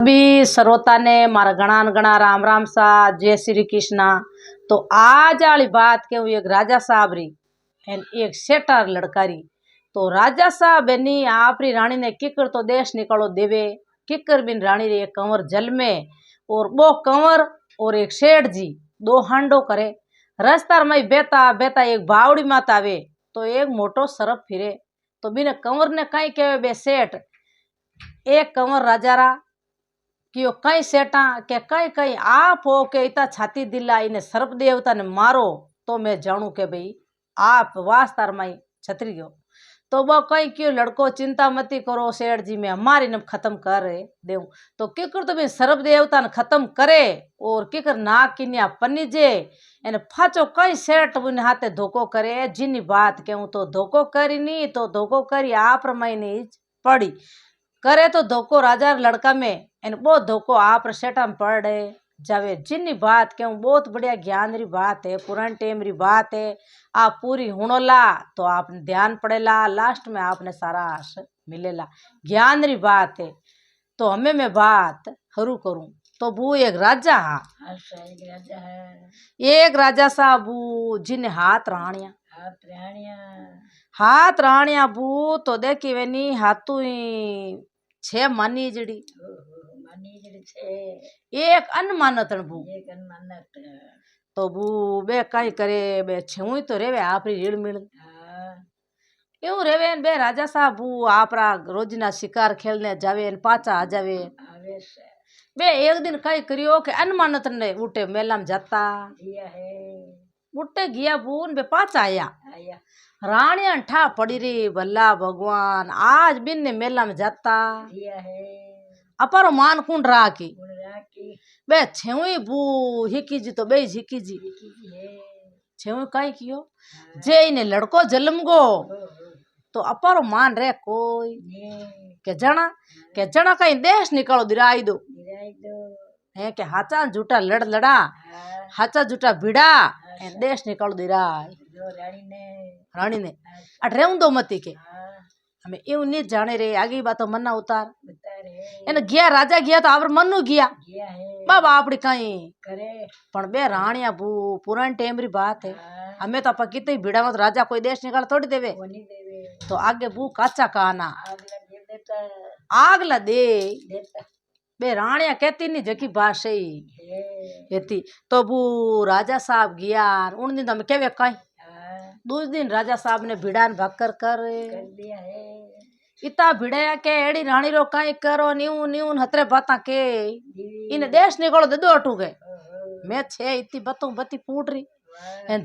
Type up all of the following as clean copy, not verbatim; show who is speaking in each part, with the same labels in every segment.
Speaker 1: सभी श्रोता ने मारा घना न घना राम राम सा जय श्री कृष्णा। तो आज वाली बात के एक राजा साहब री एन एक सेटर लड़का री। तो राजा साहब बेनी आपरी रानी ने किकर तो देश निकालो देवे किकर बिन रानी रे एक कंवर जल में और वो कंवर और एक सेठ जी दो हांडो करे रस्ता में बेता बेता एक बावड़ी मात आवे तो एक मोटो सरफ फिरे तो बिन कंवर ने कई कहे बे सेठ एक कंवर राजा रा कि यो कई सेटा के कई कई आप हो के इतना छाती दिला इने सर्प देवता ने मारो तो मैं जानू के भाई आप वास्तार माई छतरी गयो। तो वो कई क्यों लड़को चिंता मती करो सेठ जी में हमारी न खत्म कर देऊ तो किकर तो भाई सर्प देवता ने खत्म करे और किकर नाक किन्या पनीजे एने फाचो कई सेठ उन्हें हाथे धोखो करे जिनी बात कहूँ तो धोखो करी नी तो धोखो करी आप रमाई नहीं पड़ी करे तो धोखो राजा लड़का में एन बहुत धोखो आप सेटा में पड़ रहे जावे जिन्नी बात क्यों बहुत बढ़िया ज्ञान री बात है पुरान टेम री बात है आप पूरी हुणोला तो आपने ध्यान पड़ेला लास्ट में आपने सारा आश मिलेला ज्ञान री बात है। तो हमें मैं बात हरू करूं तो वो एक राजा एक राजा सा बू जिन हाथ राणिया बू तो देखी वे नी हाथू छे मानी जड़ी एक अनमानतन बू तो बू बे कई करे बे छुई तो रेवे आपरी रीड़ मिल यूं रेवे बे राजा साहब बू आपरा रोजना शिकार खेलने जावे पाचा आ जावे बे एक दिन कई करियो के अनमानतन ने उठे मेला में जाता उठे गया बून बे पाचा आया रानिया ठा पड़ी रे भला भगवान आज बिन ने मेला में जाता अपारो मान कुंड राखी बे छेवी बू हिकी जी तो बे हिकी जी छेवी कई कियो जे इने लड़को जन्म गो तो अपारो मान रे कोई के जना कहीं देश निकालो दिराई दो है के हाचा झूठा लड़ लड़ा हाचा झूठा भिड़ा देश निकालो दिराई रानी ने अठरेऊ दो मती के हमें यूं नहीं जाने रे आगे बात मन्ना उतार एने गया राजा गया तो आप मनु गया बाबा आपड़ी कहीं पण बे रानिया बू पुरानी टेम री बात है हमें तो कितने भिड़ा मत राजा कोई देश निकाल थोड़ी देवे तो आगे बू काचा काना आगला दे बे रानिया कहती नहीं जकी बात सही कहती तो बू राजा साहब गया उन दिन हम केवे कहीं दूसरे दिन राजा साहब ने भिड़ान भाकर कर इता भिड़ाया के एड़ी रानी रो कहीं करो न्यू न्यू हतरे बाता के इन देश निकलो दे दो अटू गए मैं छे इतनी बतों बत्ती फूट रही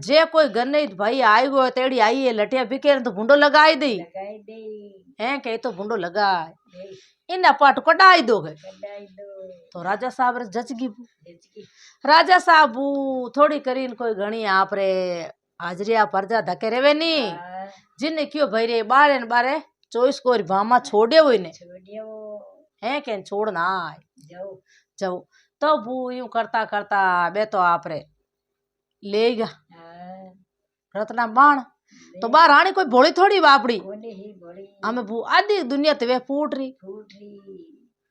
Speaker 1: जे कोई गन्ने भाई आई गो तेड़ी आई है लटिया बिके तो भूडो लगाई दी है के तो भूडो लगाए इन पाट कटाई दो गए तो राजा साहब रे जचगी राजा साहब थोड़ी करीन कोई घणी आप रे हाजरिया परजा धके रेवे नी जिन्ने क्यों भाई रे बारे न बारे 24 को भामा छोड़े हुए ने है के छोड़ना जाओ तो बू यूं करता करता बे तो आप रे ले गया रत्ना बाण तो बार रानी कोई भोली थोड़ी बापड़ी हमें बू आधी दुनिया ते फूट रही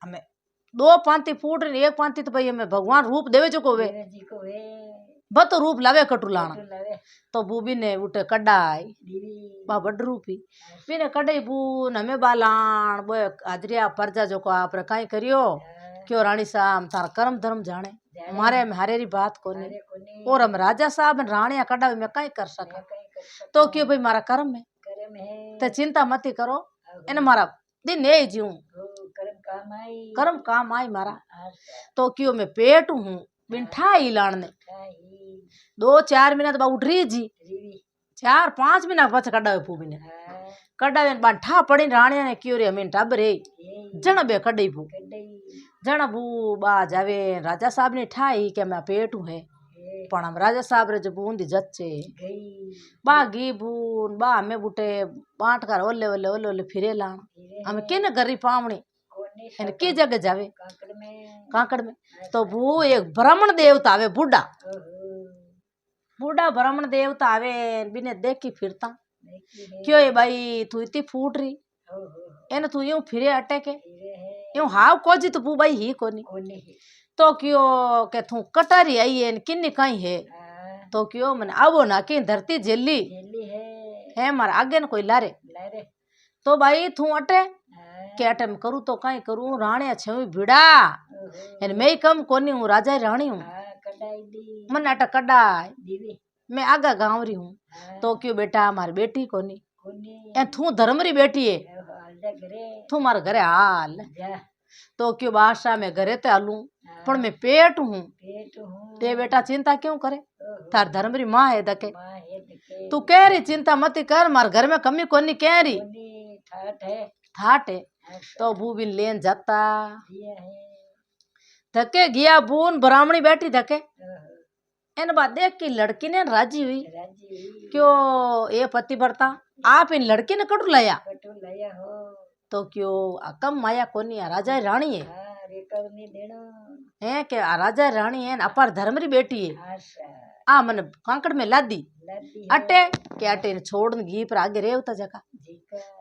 Speaker 1: हमें दो पांति फूट रही एक पांति तो भाई हमें भगवान रूप देवे चुको वे बत रूप लावे कटू लाना तो बू भी ने उठे कड्डाई बा बड़ रूपी भी ने कड्डाई बू हमें बालान बो हाजरिया परजा जो को आप कहीं करियो क्यों रानी साहब तार कर्म धर्म जाने मारे में हारे री बात कोनी और हम राजा साहब रानिया कड्डाई मैं कहीं कर सका तो क्यों भाई मारा कर्म है तो चिंता मत करो इन मारा दिन नहीं जीऊं कर्म काम आई मारा तो क्यों मैं पेट हूँ बिठा ही लाने 2-4 मिनट बाद उठ रही जी 4-5 मिनट बच कड्डावे फूबी ने कड्डावे बाठा पड़ी रानिया ने क्यों रे हमें टब रे जण बे कड्डई फू जण बू बा जावे राजा साहब ने ठाई के मैं पेट हूँ है पण हम राजा साहब रे जो बूंदी जच्चे बा गी बून बा हमें बुटे बांट कर ओले ओले ओले ओले फिरे लाण हमें किन गरी पावनी की जगह जावे काकड़ में तो वो एक ब्राह्मण देवता आवे बूढ़ा बूढ़ा ब्राह्मण देवता आवे बिने देखी फिरता क्यों भाई तू इतनी फूट रही एन तू यूं फिरे अटे के यूं हाव कोजी तो पू भाई ही कोनी तो क्यों के थू कटारी आई है किन्नी कहीं है तो क्यों मन आवो ना कि धरती झेली है मार आगे न कोई लारे तो भाई थू अटे के अटे में करूँ तो कहीं करूँ राणी छवी भिड़ा एन मैं कम कोनी हूँ राजा राणी हूँ मन अटे कडाई मैं आगा गाँव रही हूँ तो क्यों बेटा हमारी बेटी कोनी ए थू धर्मरी बेटी है तू मारे घरे हाल तो क्यों बादशाह में घरे ते हालू पर मैं पेट हूँ ते बेटा चिंता क्यों करे थार धर्मरी माँ है दके तू कह रही चिंता मत कर मार घर में कमी कोनी कह रही ठाट है तो बूबिन लेन जाता धके गया बून ब्राह्मणी बैठी धके इन बात देख की लड़की ने राजी हुई क्यों ये पतिव्रता आप इन लड़की ने कटू लाया तो क्यों कम माया कोनी राजा रानी है के राजा रानी है अपार धर्मरी बेटी है आ मन कांकड़ में लादी अटे के अटे छोड़ घी पर आगे रेवता जका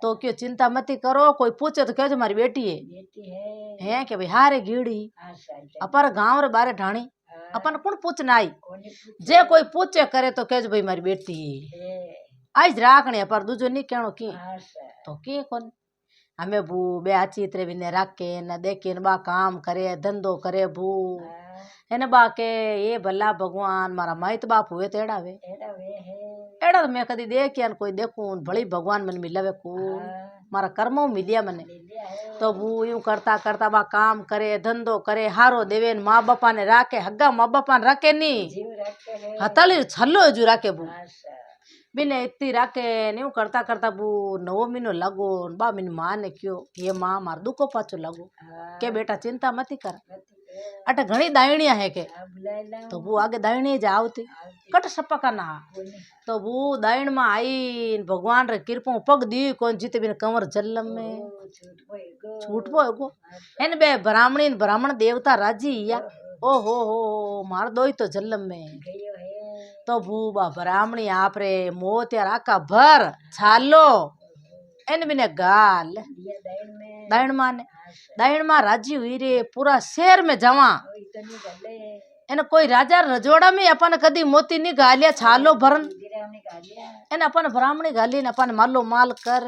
Speaker 1: तो क्यों चिंता मत करो कोई पूछे तो कहो मारी बेटी है के भाई हारे गीड़ी अपार गांव रे बारे ढाणी अपन कौन पूछना आई जे कोई पूछे करे तो कह भाई मारी बेटी आज राखणी पर दूजो नहीं कहनो की तो के कौन हमें भू बे आची इतरे भी ने राखे न देखे न बा काम करे धंधो करे भू है न बा के ये भला भगवान मारा माइत बाप हुए तो एड़ा वे एड़ा तो मैं कदी देखिया कोई देखूं भली भगवान मन मिलावे को मारा कर्मों मिलिया मने तो वो यूं करता करता बा काम करे धंधो करे हारो देवे माँ बापा ने राखे हग्गा माँ बापा ने राखे नी हताली छल्लो जू राखे बू बिने इतनी राखे न्यू करता करता बू 9 महीनो लगो बा मिन माँ ने क्यों ये माँ मार दुखो पाछो लगो के बेटा चिंता मती कर अटे घणी दायणिया है के तो वो आगे दायणी जावती कट सपा का ना तो वो दायण में आई भगवान रे कृपा पग दी कौन जीते बिन कंवर जलम में छूट पो एन बे ब्राह्मण देवता राजी या ओ हो मार दो तो जलम में तो भूबा ब्राह्मणी आप रे मोतिया राका भर छालो एन बिने गाल दायण मां राजी हुई रे पूरा शहर में जावा एन कोई राजा रजोड़ा में अपन कदी मोती नहीं गालिया छालो भरन एन अपन ब्राह्मणी गाली ने अपन मालो माल कर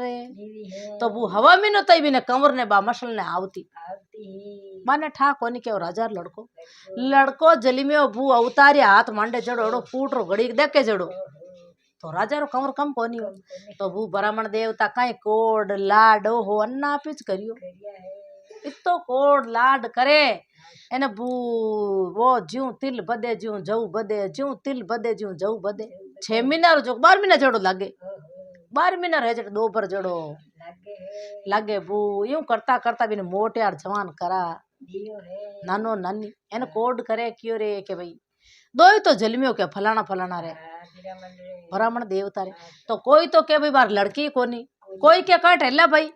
Speaker 1: तो वो हवा में न तई बिने कंवर ने बा मसल ने आवती माने ठा कोनी के राजा लड़को जली में भू अवतारे हाथ मांडे जड़ो फूट रो घड़ी देखे जड़ो तो राजा रो कंवर कम कोनी हो तो भू ब्राह्मण देवता कई कोड लाड हो अन्ना पिच करियो इतो कोड लाड करे एने भू वो ज्यों तिल बदे ज्यों जऊ बदे ज्यों तिल बदे ज्यों जऊ बदे 6 महीना जो 12 महीना जड़ो लागे 12 महीना रह जड़ 2 पर जड़ो लागे भू यूं करता करता बिन मोटे यार जवान करा नानो नानी एन कोड करे क्यों रे के भाई दो ही तो जलमियो के फलाना रे ब्राह्मण देवता रे तो कोई तो के भाई बार लड़की कोनी कोई के कट हेला भाई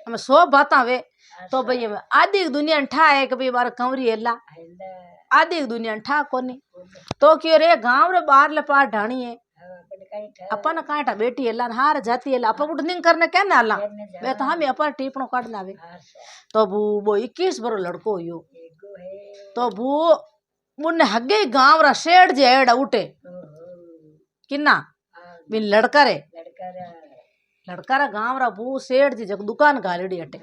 Speaker 1: हमें 100 बाता वे तो भाई आदि दुनिया ठा है कि भाई बार कंवरी हेला आदि दुनिया ठा कोनी तो क्यों रे गांव रे बाहर ले पार ढाणी है अपन कांटा बेटी हेला हार जाती हेला अपन उठ निंग करने क्या नाला वे तो हम अपन टीपणो काट लावे तो वो 21 बरो लड़को यो तो वो मुन्ने हगे गांव रा शेड जे एड़ा उठे किन्ना बिन लड़का रे गांव रा वो शेड जी जग दुकान गालड़ी अटे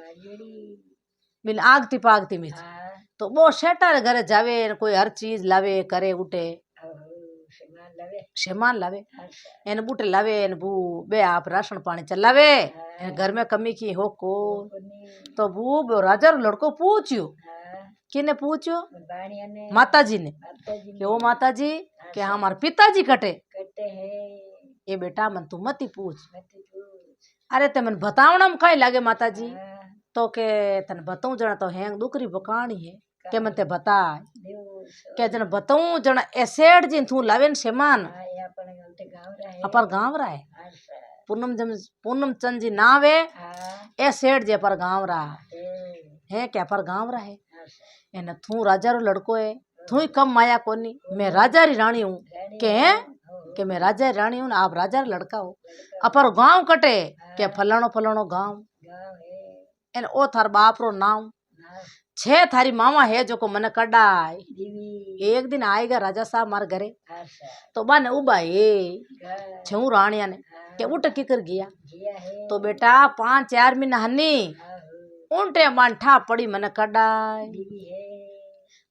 Speaker 1: बिन आगती पागती में तो वो शेटा रे घरे जावे कोई हर चीज लावे करे उठे सामान लावे एन बूटे लावे एन बू बे आप राशन पानी चलावे एन घर में कमी की हो को तो बू राजा रो लड़को पूछियो किने पूछियो माता जी ने कि ओ माता जी के हमारे पिताजी कटे ये बेटा मन तू मत ही पूछ अरे ते मन बतावना में कई लागे माता जी तो के तन बताऊं जना तो हैंग दुकरी बकानी है के मन ते बता के जन बताऊं जना एसेड जिन तू लावेन सेमान अपर गांव रहा है पूनम चंद जी नावे ए सेठ जे पर गांव रहा है क्या पर गांव रहा है एन तू राजा रो लड़को है तू ही कम माया कोनी मैं राजा री रानी हूँ के मैं राजा री रानी हूँ आप राजा रा लड़का हो अपर गांव कटे के फलानो गांव एन ओ थार बाप रो नाम छे थारी मामा है जो को मन कडाय एक दिन आएगा राजा साहब मारे घरे तो बन उबा है छू रानिया ने के उठ की कर गया तो बेटा 5-4 महीना हनी उनटे मांठा पड़ी मन कडाय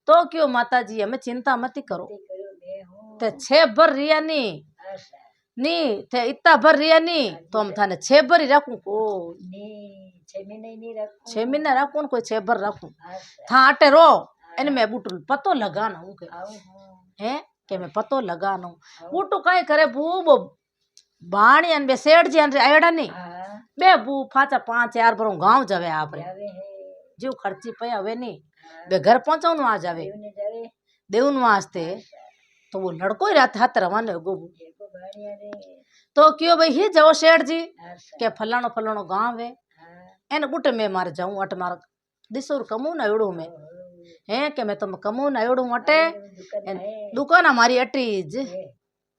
Speaker 1: तो क्यों माता जी हमें चिंता मत करो ते 6 भर रिया नी थे इतना भर रिया नी तो हम थाने 6 भर ही रखू को 6 महीना रखू कोई 6 भर रखू था अटे रो इन मैं बूटू पतो लगाना हूँ के है के मैं पतो लगाना बूटू कहीं करे बू बाणी अन बे सेठ जी अन आयड़ा नी बे बू फाचा 5-4 भरों गांव जावे आप रे जो खर्ची पे हवे नी बे घर पहुंचाऊन वहां जावे देउन वास्ते तो वो लड़को ही रात हाथ रवाने गोबू तो क्यों भाई ही जाओ सेठ जी के फलानो फलानो गांव है एन बुट में मार जाऊं अट मार दिसोर कमू ना एड़ू में है के मैं तुम कमू ना एड़ू अटे दुकान हमारी अटीज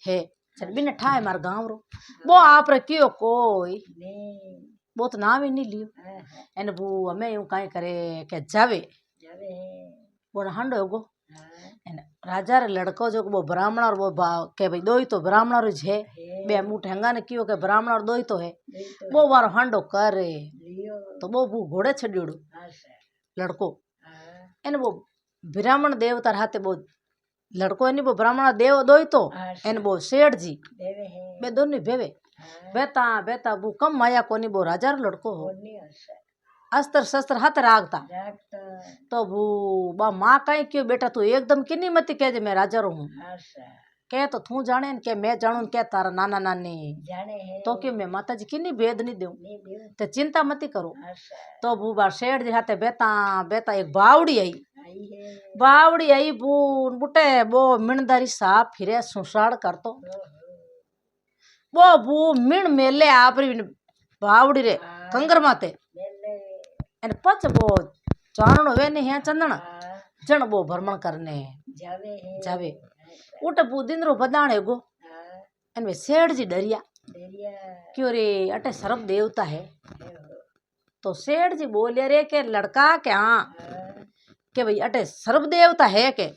Speaker 1: है चल बिन ठाए मार गांव रो वो आप रे क्यों कोई वो तो नाम ही नहीं लियो एन बू हमें यूं काई करे के जावे वो हंडो गो एन राजा रे लड़को जो वो ब्राह्मण और वो के भाई दोई तो ब्राह्मण रो है बे मुठ हंगा ने क्यों के ब्राह्मण और दोई तो है वो वारो हंडो करे तो वो बू घोड़े छड्योड़ो लड़को एन वो ब्राह्मण देवता हाथे वो लड़को एनी वो ब्राह्मण देव दोई तो एन वो सेठ जी बे दोनों भेवे बेता बेता वो कम माया कोनी वो राजा रो लड़को हो अस्त्र शस्त्र हाथ रागता तो वो बा माँ कहीं क्यों बेटा तू एकदम किन्नी मत कह जे मैं राजा रो हूँ के तो तू जाने के मैं जानू के तारा नाना नानी तो क्यों मैं माता जी किन्नी भेद नहीं दूं तो चिंता मत करो तो वो बार शेर जी हाथे बेता बेता एक बावड़ी आई बून बुटे वो मिणदारी साहब फिरे सुसाड़ कर तो वो बू मिण मेले आपरी बावड़ी रे कंगर माते एन पच वो चारण वे नहीं है चंदन जन वो भ्रमण करने जावे उठ बू दिन रो बदाणे गो एन वे सेठ जी डरिया क्यों रे अटे सर्प देवता है तो सेठ जी बोले रे के लड़का के हाँ के भाई अटे सर्प देवता है के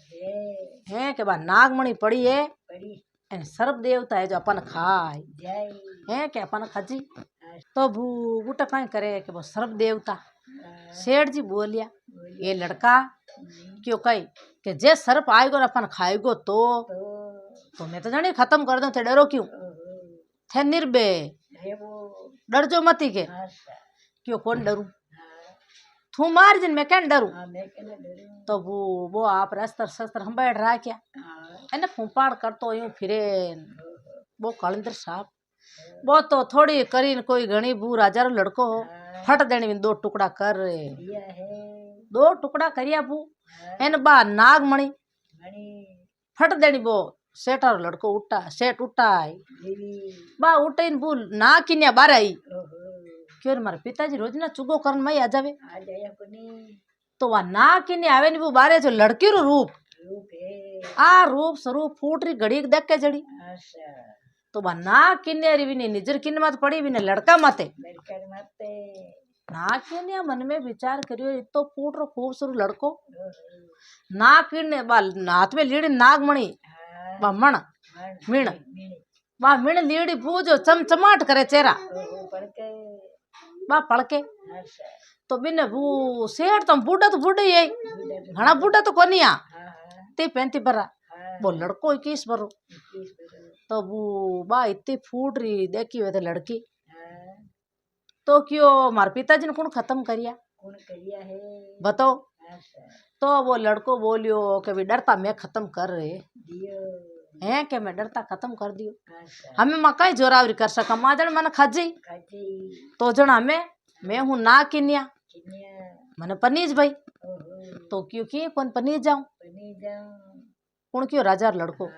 Speaker 1: बा नागमणि पड़ी है एन सर्प देवता है जो अपन खाए है के अपन खाजी तो बू बूटा कहीं करे कि वो सर्प देवता सेठ जी बोलिया ये लड़का क्यों कही कि जे सर्प आएगो और अपन खाएगो तो मैं तो जानी खत्म कर दूं थे डरो क्यों थे निर्बे डर जो मती के क्यों कौन डरू तू मार जिन मैं क्या डरू तो वो आप अस्त्र शस्त्र हम बैठ रहा क्या है ना फूपाड़ कर तो यूं फिरे वो कलिंदर साहब वो तो थोड़ी करीन कोई घनी बू राजा रो लड़को हो फट देनी में 2 टुकड़ा कर 2 टुकड़ा करिया बू एन बा नागमणि फट देनी वो सेठा रो लड़को उठा सेठ उठा बा उठे बू ना किन्या बार आई क्यों मारे पिताजी रोज ना चुगो करन मई आ जावे तो वह ना किन्या आवे नी वो बारे जो लड़की रो रूप रूप स्वरूप फूट रही घड़ी देख के जड़ी तो बा ना किन्ने री भी निजर किन्न मत पड़ी भी लड़का माते ना किन्ने मन में विचार करियो इतो फूट रो खूबसूरत लड़को ना किन्ने बा हाथ में लीड़ी नागमणि बा मण मीण बा मीण लीड़ी बूझो चमचमाट करे चेहरा बा पड़के तो बिन बू सेठ तुम बूढ़ा तो बूढ़ा ही घना बूढ़ा तो कोनी आ 35 बरा वो लड़को 21 बरो तो वो बा इतनी फूट रही देखी हुए थे लड़की तो क्यों मार पिताजी ने कौन खत्म करिया बताओ तो वो लड़को बोलियो कि भी डरता मैं खत्म कर रहे हैं कि मैं डरता खत्म कर दियो हमें मकाई जोरावरी कर सका माँ जन मन खाजी तो जन हमें मैं हूँ ना किन्या मन पनीज भाई तो क्यों कौन पनीज जाऊं कौन क्यों राजा लड़को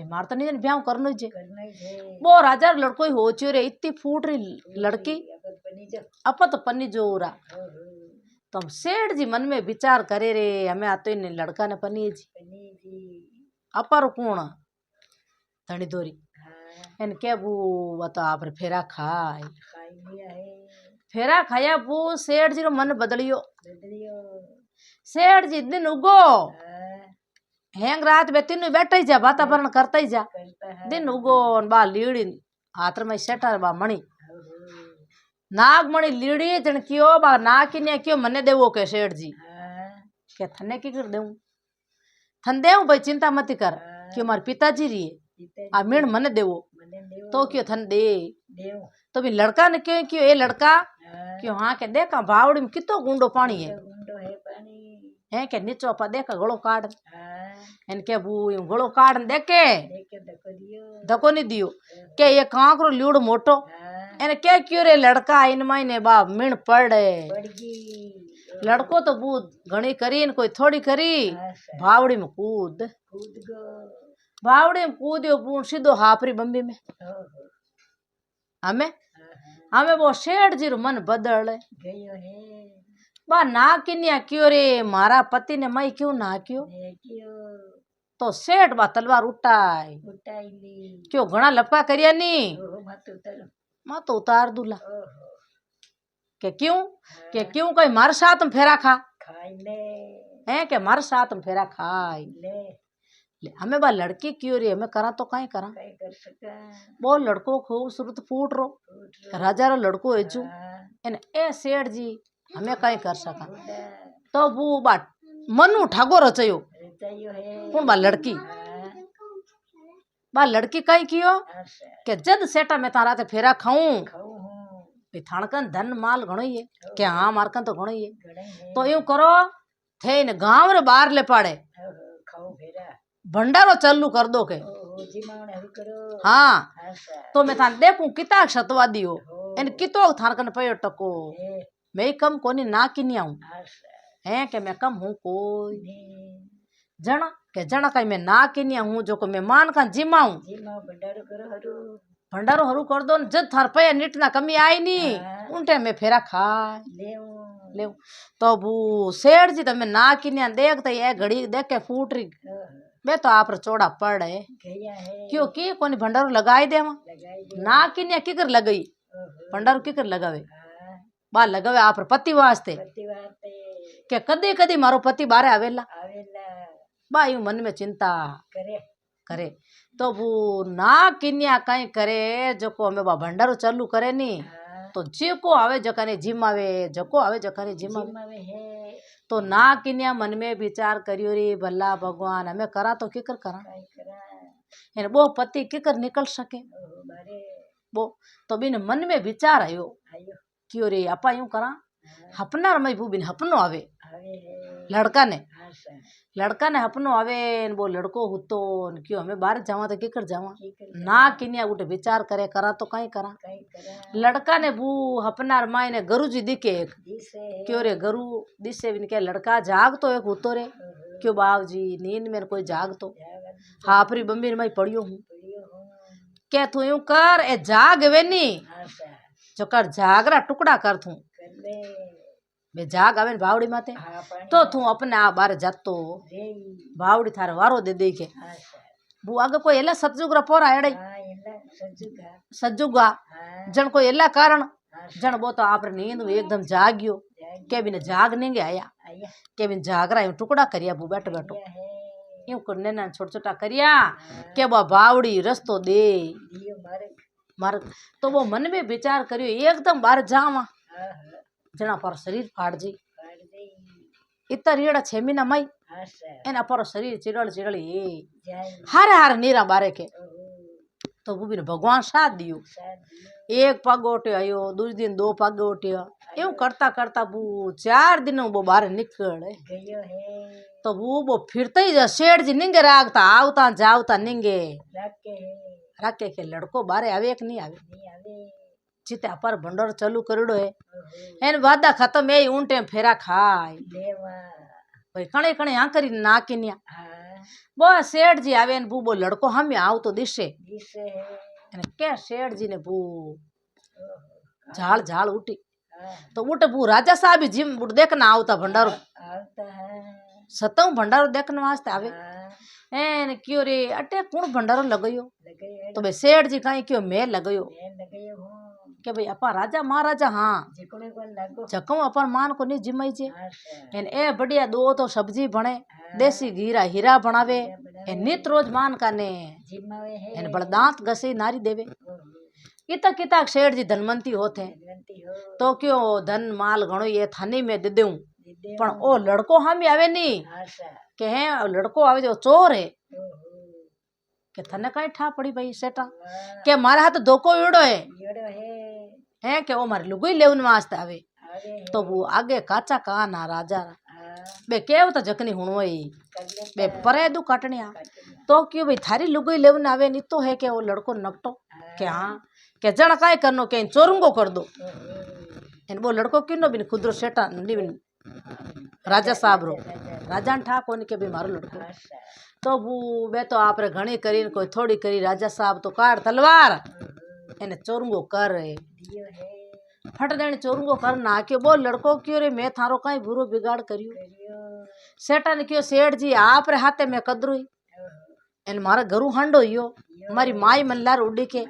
Speaker 1: मार तो नहीं ब्याह करनो जे वो राजा लड़को ही हो चियो रे इतनी फूट रही लड़की अब तो पन्नी जोरा तो हम सेठ जी मन में विचार करे रे हमें आतो इन लड़का ने पन्नी जी अपर कौन धनी दोरी इन क्या वो तो आप फेरा खाए फेरा खाया बू सेठ जी रो मन बदलियो। सेठ जी दिन उगो हैंग रात में तीनों बैठा ही जा वातावरण करता ही जा। दिन उगो बा लीड़ी हाथ में सेठा बा मणि नाग मणि लीड़ी जन कियो बा नाग की ने कियो मने देवो के सेठ जी के थने की कर देऊं थन देऊं भाई चिंता मत कर क्यों मारे पिताजी री आ मीण मने देवो तो क्यों थन दे तो भी लड़का ने क्यों क्यों ये लड़का क्यों हाँ के देखा बावड़ी में कितो गुंडो पानी है के नीचो पा देखा गड़ो काट एन के बू गड़ो काट देखे धको नहीं दियो के ये कांकरो ल्यूड़ मोटो एने क्या क्यों रे लड़का इन मायने बा मीण पड़े लड़को तो बू घणी करी न कोई थोड़ी करी भावड़ी में कूद भावड़ी में कूदियो बू सीधो हापरी बम्बी में हमें हमें वो सेठ जी रो मन बदल बा ना किन्या क्यों रे मारा पति ने मई क्यों ना क्यों तो सेठ बा तलवार उठाई क्यों घना लपका करिया नी मां तो उतार दूला के क्यों कोई मार साथ में फेरा खा है के मार साथ में फेरा खाई ले हमें बा लड़की क्यों रे हमें करा तो कहीं करा वो लड़को खूबसूरत फूट रो राजा रो लड़को एजू एने ए सेठ जी हमें कहीं कर सका तो वो बा मनु ठागो रचयो कौन बा लड़की कहीं कियो के जद सेटा में तारा ते फेरा खाऊं थाणकन धन माल घणो ही है के हाँ मारकन तो घणो ही है तो यूं करो थे इन गांव रे बाहर ले पाड़े भंडारो चालू कर दो के हाँ तो मैं थान देखूं किता सतवा दियो इन कितो थाणकन पयो टको मैं कम कोनी ना किनी आऊं है के मैं कम हूं कोई जना के जना कहीं मैं ना किनी हूं जो को मैं मान का जिमाऊं भंडारो हरू कर दो जब थार पे निट ना कमी आई नी उनटे में फेरा खा ले तो बू सेठ जी तो मैं ना किन्या देख तो ये घड़ी देख के फूट रही मैं तो आप चौड़ा पड़ है क्योंकि कोनी भंडारो लगाई दे ना किन्या किकर लगाई भंडारो किकर लगावे बा लगावे आप पति वास्ते के कदी कदी मारो पति बारे आवेला बा यूं मन में चिंता करे तो वो ना किन्या कहीं करे जो को हमें बा भंडारो चालू करे नी तो जे को आवे जकाने जिम आवे जको आवे जकाने जिम आवे तो ना किन्या मन में विचार करियो रे भला भगवान हमें करा तो किकर करा इन वो पति किकर निकल सके वो तो बिन मन में विचार आयो क्यों रे आपा यूं करा अपना रमई बिन अपनो आवे लड़का ने अपनो आवे वो लड़को हुतो क्यों हमें बाहर जावा तो किकर जावा ना किन्या उठे विचार करे करा तो कहीं करा लड़का ने बू अपना माई ने गरु जी दिखे एक क्यों रे गरु दिसे बिन के लड़का जाग तो एक हुतो रे क्यों बाव जी नींद में कोई जाग तो हापरी बम्बी में पड़ियो हूँ क्या तू यूं कर ए जाग वे नी जो कर जागरा टुकड़ा कर तू बे जाग आवे भावड़ी माते तो तू अपने आप बाहर जातो भावड़ी थारे वारो दे दे के बू आगे कोई एला सतजुग रा पोरा एड़े सतजुगा जन कोई एला कारण जन वो तो आप नींद में एकदम जागियो के बिन जाग नेंगे आया के बिन जागरा यूं टुकड़ा करिया बू बैठ बैठो यूं करने ना छोटा छोटा करिया के बा भावड़ी रस्तो दे मार तो वो मन में विचार करियो एकदम बाहर जावा जना पर शरीर फाड़ जी इतना रीड़ा 6 महीना मई एना पर शरीर चिड़ल चिड़ल हारे हारे नीरा बारे के तो वो भी भगवान साथ दियो एक पग ओटे आयो दूसरे दिन 2 पग ओटे यूं करता करता वो 4 दिन वो बाहर निकल तो वो फिरते ही सेठ जी निंगे रागता आवता जावता निंगे राके के लड़को बारे आवे कि नहीं आवे चिते अपर भंडार चालू करेडो है एन वादा खत्म है उन टाइम फेरा खाए भाई कणे कणे आ करी ना किन्या बो सेठ जी आवे बू बो लड़को हम आव तो दिसे के सेठ जी ने बू झाड़ झाड़ उठी तो उठ बू राजा साहब जिम उठ देखना आवता भंडारो सतों भंडारो देखने वास्ते आवे एन क्यों रे अटे कौन भंडारो लगायो तो भाई सेठ जी कहीं क्यों मैं लगायो के भाई अपा राजा महाराजा हाँ जको अपन मान को नहीं जिमाई जे एन ए बढ़िया दो तो सब्जी बने देसी घीरा हीरा बनावे एन नित रोज मान का ने एन बलदांत गसे नारी देवे किता किता शेठ जी धनवंती होते तो क्यों धन माल घणो ये थानी में दे दूं पण ओ लड़को हम आवे नहीं के है लड़को आवे जो चोर है के थने कई ठा पड़ी भाई सेटा के मारे हाथ धोको एड़ो है के ओ मारे लुगई लेवन वास्ते आवे तो वो आगे काचा का ना राजा बे केव तो जकनी हुणोई बे परे दू काटनिया तो क्यों भाई थारी लुगई लेवन आवे नी तो है के वो लड़को नकटो के हाँ के जण काय करनो के चोरुंगो कर दो इन वो लड़को किनो बिन खुदरो सेटा नी बिन राजा साहब रो राजा ठा कोनी के भी मारो लड़को तो वो वे तो आप रे घणी करी कोई थोड़ी करी राजा साहब तो काट तलवार एने चोरुंगो कर फट देने चोरुंगो कर ना के वो लड़को क्यों रे मैं थारो कहीं बुरो बिगाड़ करियो सेटा ने क्यों सेठ जी आप रे हाथे में कदरुई एन मारा घरू हंडो यो मारी माई मल्लार उड़ी के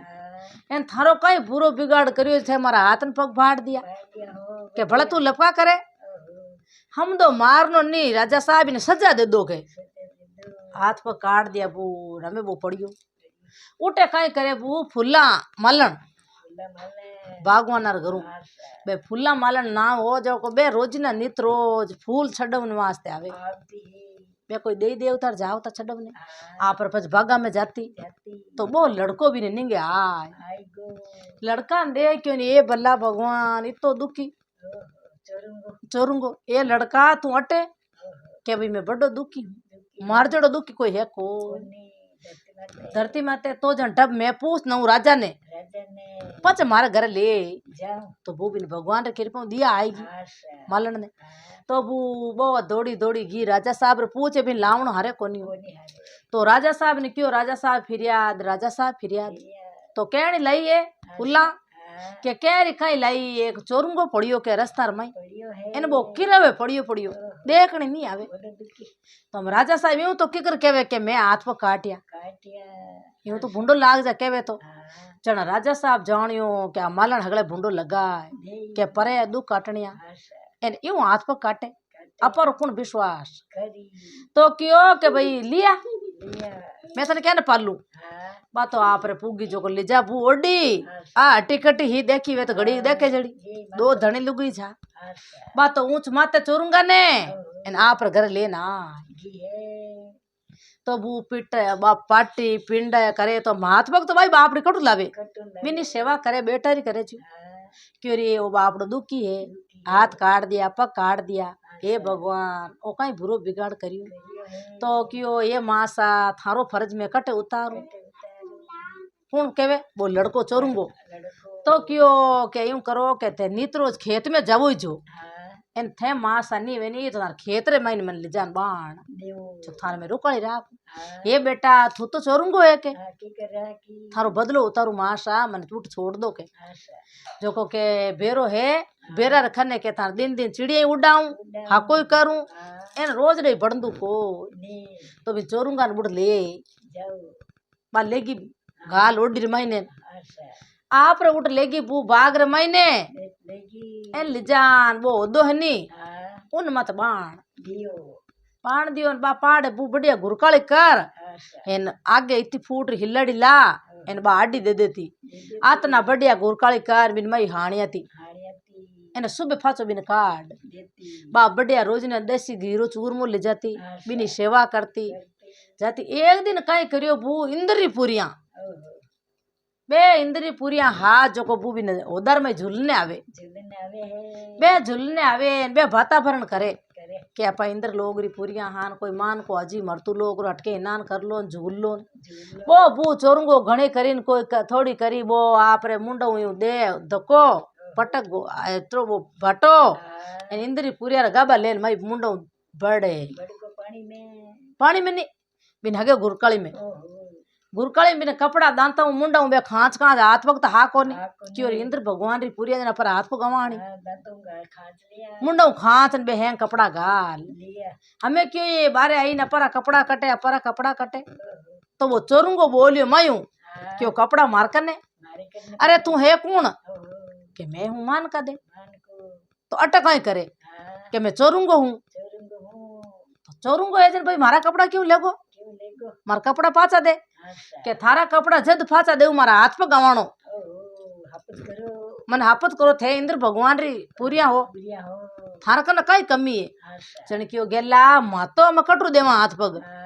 Speaker 1: एन थारो कहीं बुरो बिगाड़ करियो थे मारा हाथ में पग फाड़ दिया के भला तू लपका करे हम दो मारनो नहीं राजा साहब ने सजा दे दो के हाथ पर काट दिया बू रमे वो पड़ियो उठे कहीं करे बू फुल्ला मलन बागवान घरू बे फुल्ला मालन ना हो जाओ को बे रोज ना नित रोज फूल छडवन वास्ते आवे बे कोई दे देवतार जाओ ता छडवने आप पर बागा में जाती तो वो लड़को भी निंगे आय लड़का दे क्यों नहीं ये बल्ला भगवान इतो दुखी चोरुंगो ये लड़का तू अटे के भाई मैं बड़ो दुखी हूँ मार जड़ो दुखी कोई है को धरती माते तो जन डब मैं पूछ न राजा ने पच मारे घर ले तो वो भी भगवान रे कृपा दिया आएगी मालन ने तो वो दौड़ी दौड़ी गी राजा साहब रे पूछे भी लावण हारे कोनी तो राजा साहब ने क्यों राजा साहब फिरियाद तो कहनी लाई है फुल्ला के कैरी खाई लाई एक चोरुंगो पड़ियो के रस्तार माई इन वो किरवे पड़ियो देखने नहीं आवे तो हम राजा साहब यूं तो किकर केवे के मैं हाथ पर काटिया यूं तो भूंडो लाग जा केवे तो जन राजा साहब जानियो के मालन हगले भूंडो लगा के परे दू काटनिया इन यूं हाथ पर काटे अपर कुण विश्वास तो क्यों के भाई लिया मैं तने क्या न पालू बात तो आप रे पुगी जो को ले जा बू ओडी आ टिकट ही देखी वे तो घड़ी देखे जड़ी दो धणी लुगई छा बात तो ऊंच माते चोरूंगा ने इन आप रे घर लेना तो बू पिट बाप पाटी पिंड करे तो मात भक्त तो भाई बाप रे कटू लावे बिनी सेवा करे बेटारी करे छु क्यों रे ओ बापड़ो दुखी है हाथ काट दिया पग काट दिया हे भगवान ओ कहीं बुरो बिगाड़ करियो तो क्यों ये मासा थारो फर्ज में कटे उतारू कौन केवे वो लड़को चोरूंगो तो क्यों के यूं करो के ते नित रोज खेत में जावो जो एन थे मासा नहीं वे नहीं तो खेत रे माइन मन ले जान बाण जो थारे में रुकड़ी राख ये बेटा तू तो चोरूंगो है के थारो बदलो उतारू मासा मन टूट छोड़ दो के जो को के बेरो है बेरा रखने के थार दिन दिन चिड़िया उड़ाऊं हा कोई करूं एन रोज नहीं बड़दू को तो भी चोरूंगा न बुड़ ले बा लेगी गाल ओडी महीने आप रे उठ लेगी बू बाग रे महीने एन लिजान वो दो हनी उन मत बाण दियो बा पाड़े बू बढ़िया गुरकाली कर एन आगे इतनी फूट हिलड़ी ला एन बा आडी दे देती आतना बढ़िया गुरकाली कर बिन मई हानिया थी एने सुबह फाचो बिन काट बा बढ़िया रोज ने देसी घीरो चूरमो ले जाती बिनी सेवा करती जाती एक दिन कई करियो बू इंद्री पूरिया बे इंद्री पूरिया हाथ जो को बू भी उधर में झूलने आवे बे झूलने आवे बे वातावरण करे के आप इंद्र लोग री पूरिया हान कोई मान को अजी मरतू लोग हटके नान कर लो झूल लो वो बू चोरुंगो घणे करीन कोई थोड़ी करी वो आप रे मुंडो दे धक्को पटक गो एत्रो वो भटो इंद्री पूरिया गाबा लेन माई मुंडो बड़े पानी में नहीं बिन हगे गुरकाली में कपड़ा दांता मुंडा बे खांच खांच हाथ वक्त हा कोनी क्यों इंद्र भगवान री पूरी जना पर हाथ को गवाणी मुंडा खांच बे हैं कपड़ा गाल हमें क्यों ये बारे आई न पर कपड़ा कटे तो वो चोरूंगो बोलियो मायूं क्यों कपड़ा मार करने अरे तू है कौन कि मैं हूँ मान का दे,
Speaker 2: मान को
Speaker 1: तो अटक कहीं करे
Speaker 2: हाँ
Speaker 1: कि मैं चोरूंगो हूँ,
Speaker 2: चोरुंगो हूँ
Speaker 1: तो चोरूंगो है जन भाई मारा कपड़ा क्यों लेगो,
Speaker 2: क्यों लेगो
Speaker 1: मारा कपड़ा पाचा दे,
Speaker 2: आशा
Speaker 1: के थारा कपड़ा जद पाचा देव मारा हाथ पे गवाणो,
Speaker 2: ओहो हापत करो
Speaker 1: मन हापत करो थे इंद्र भगवान री पूरिया हो,
Speaker 2: बुढ़िया हो
Speaker 1: थारा कने कई कमी है,
Speaker 2: आशा
Speaker 1: जन क्यों गेला मातो मैं कटरू देवा हाथ पग,
Speaker 2: हाँ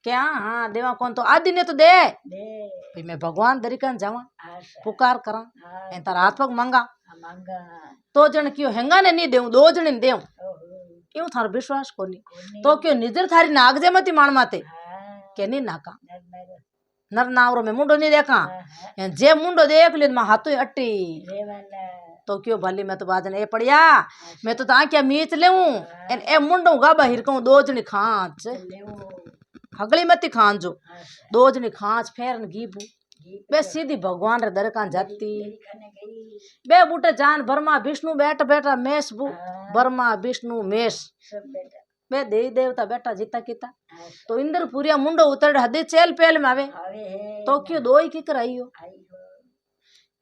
Speaker 1: क्या हाँ देवा कौन तो आदि ने तो दे
Speaker 2: दे
Speaker 1: भाई मैं भगवान दरिकन जावा
Speaker 2: आशा
Speaker 1: पुकार करा
Speaker 2: हाँ
Speaker 1: एन तारा हाथ पग मांगा
Speaker 2: मांगा
Speaker 1: तो जन क्यों हेंगा ने नहीं देऊ दो जन देऊ
Speaker 2: ओहो
Speaker 1: क्यों थारो विश्वास कोनी
Speaker 2: कोनी
Speaker 1: तो क्यों निजर थारी नाग जे मती माण माते
Speaker 2: हाँ
Speaker 1: के नहीं नाका
Speaker 2: नर नर
Speaker 1: नर नावरो में मुंडो नहीं देखा
Speaker 2: हाँ हाँ
Speaker 1: जे मुंडो देख ले मैं हाथों अट्टी
Speaker 2: रेवाना
Speaker 1: तो क्यों भली मैं तो बाजन ए पड़िया मैं तो क्या मीच लेऊ एन ए मुंडो गा बाहिर कहूं दो जनी खांच
Speaker 2: लेवो
Speaker 1: हगली मती खान जो
Speaker 2: आशा
Speaker 1: दो जनी खांच फेरन गीबू
Speaker 2: गीत
Speaker 1: बे सीधी भगवान रे दर कान जाती
Speaker 2: तेरी खाने गई
Speaker 1: बे बूटे जान बर्मा विष्णु बैठ बैठा मेष बू
Speaker 2: हाँ
Speaker 1: बर्मा विष्णु मेष
Speaker 2: सब बेटा
Speaker 1: बे देवी देवता बैठा जीता कीता
Speaker 2: आशा
Speaker 1: तो इंद्र पूरिया मुंडो उतर हदी चेल पेल में आवे
Speaker 2: आवे है
Speaker 1: तो क्यों दो ही की कराई हो
Speaker 2: आई हो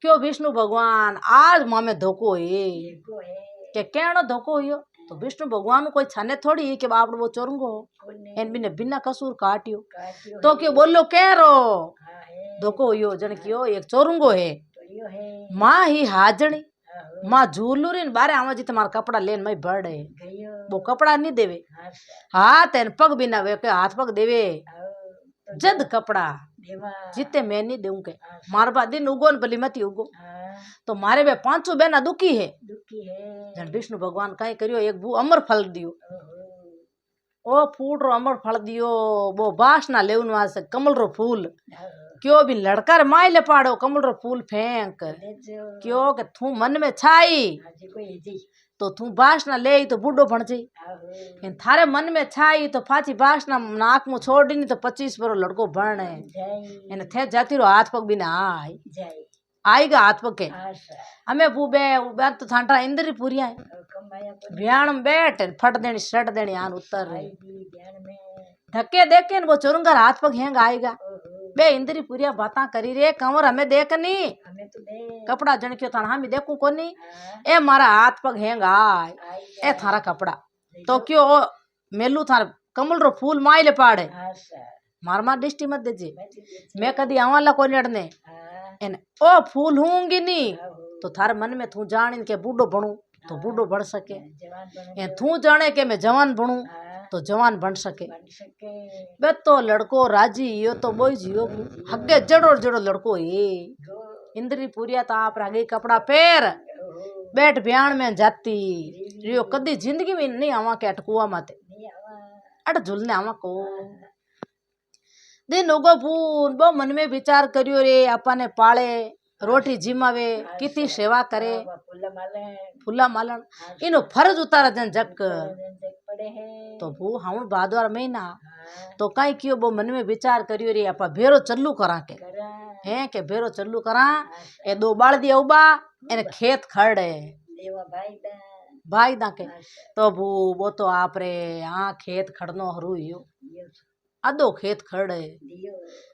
Speaker 1: क्यों विष्णु भगवान आज मामे धोको है
Speaker 2: देखो है
Speaker 1: के कहनो धोको हो तो विष्णु भगवान कोई छाने थोड़ी है कि बाप वो चोरूंगो
Speaker 2: कोने
Speaker 1: एन बिने बिना कसूर काटियो
Speaker 2: काटियो
Speaker 1: तो क्यों बोलो कह रो
Speaker 2: हाँ है
Speaker 1: धोको हो जन क्यों एक चोरूंगो है
Speaker 2: तो यो है
Speaker 1: माँ ही हाजणी
Speaker 2: आहो
Speaker 1: माँ झूलूरी बारे आवा जी तुम्हारा कपड़ा लेन मैं बड़ है
Speaker 2: गयो
Speaker 1: वो कपड़ा नहीं देवे
Speaker 2: आशा
Speaker 1: हाथ एन पग बिना वे के हाथ पग देवे
Speaker 2: आओ तो
Speaker 1: जद कपड़ा
Speaker 2: देवा
Speaker 1: जीते मैं नहीं दूंगे मारबा दिन उगो न भली मती उगो
Speaker 2: हाँ
Speaker 1: तो मारे वे पांचों बहना दुखी है
Speaker 2: दुखी है
Speaker 1: जन विष्णु भगवान कहीं करियो एक बू अमर फल दियो
Speaker 2: ओहो
Speaker 1: ओ फूट रो अमर फल दियो वो बास ना लेवन वास्ते कमल रो फूल
Speaker 2: आओ
Speaker 1: क्यों भी लड़का रे माय ले पाड़ो कमल रो फूल फेंक
Speaker 2: ले जो
Speaker 1: क्यों के तू मन में छाई
Speaker 2: आज कोई जी
Speaker 1: तो तू बास ना ले तो बूढ़ो बन जाई
Speaker 2: आओ
Speaker 1: इन थारे मन में छाई तो फाची बास ना नाक मुंह छोड़ दी तो 25 बरो लड़को बन है
Speaker 2: जय
Speaker 1: इन थे जाती रो हाथ पग भी ना आई
Speaker 2: जय
Speaker 1: आएगा हाथ पग के
Speaker 2: आशा
Speaker 1: हमें बूबे उबे तो थांटा इंद्र ही पूरिया है
Speaker 2: और कमाया को
Speaker 1: ब्याण में बैठ फट देनी शट देनी आन उतर
Speaker 2: आई
Speaker 1: रही
Speaker 2: दी ध्यान में
Speaker 1: धक्के देख के न वो चुरुंगर हाथ पग हेंग आएगा
Speaker 2: ओहो
Speaker 1: बे इंद्री पूरिया बाता करी रे कंवर हमें देखनी
Speaker 2: हमें तो दे
Speaker 1: कपड़ा जन क्यों थाना हम देखू कोनी
Speaker 2: हाँ
Speaker 1: ए मारा हाथ पग हेंग आए
Speaker 2: आई
Speaker 1: ए थारा कपड़ा तो क्यों ओ मेलू थार कमल रो फूल माइले पाड़े
Speaker 2: आशा
Speaker 1: मार मार डिस्टी मत देजे
Speaker 2: मैं तो ये
Speaker 1: मैं कदी आवाला को नेड़ने
Speaker 2: हाँ
Speaker 1: एन ओ फूल हूंगी नी
Speaker 2: आओ
Speaker 1: तो थारे मन में तू जान के बूढ़ो बनू तो बूढ़ो बन सके
Speaker 2: जवान बने
Speaker 1: ए तू जाने के मैं जवान बनू
Speaker 2: हाँ
Speaker 1: तो जवान बन सके
Speaker 2: बन सके
Speaker 1: बे तो लड़को राजी यो तो बोई जियो हगे जड़ो जड़ो लड़को ये
Speaker 2: गो
Speaker 1: इंद्री पूरिया तो आप रागे कपड़ा पैर
Speaker 2: ओहो
Speaker 1: बैठ ब्याण में जाती रियो कदी जिंदगी में नहीं आवा के अटकुआ माते
Speaker 2: नहीं आवा
Speaker 1: अट झुलने आवा को दिन उगो फूल बो मन में विचार करियो रे अपने पाले रोटी जिमावे कितनी सेवा करे
Speaker 2: बाबा फुल्ला माले
Speaker 1: फुला मालन इनो फर्ज उतारा जन जक
Speaker 2: जग पड़े हैं
Speaker 1: तो वो हाउन भादवार महीना
Speaker 2: हाँ
Speaker 1: तो कई कियो बो मन में विचार करियो रे आपा भेरो चल्लू करा के
Speaker 2: करा
Speaker 1: हैं के भेरो चल्लू करा
Speaker 2: आशा
Speaker 1: ए दो बाल दिया उबा एने खेत खड़े
Speaker 2: देवा भाई दा
Speaker 1: भाई दा के
Speaker 2: आशा
Speaker 1: तो वो तो आप रे हाँ खेत खड़नो हरू यो
Speaker 2: दियो
Speaker 1: अदो खेत खड़े
Speaker 2: दियो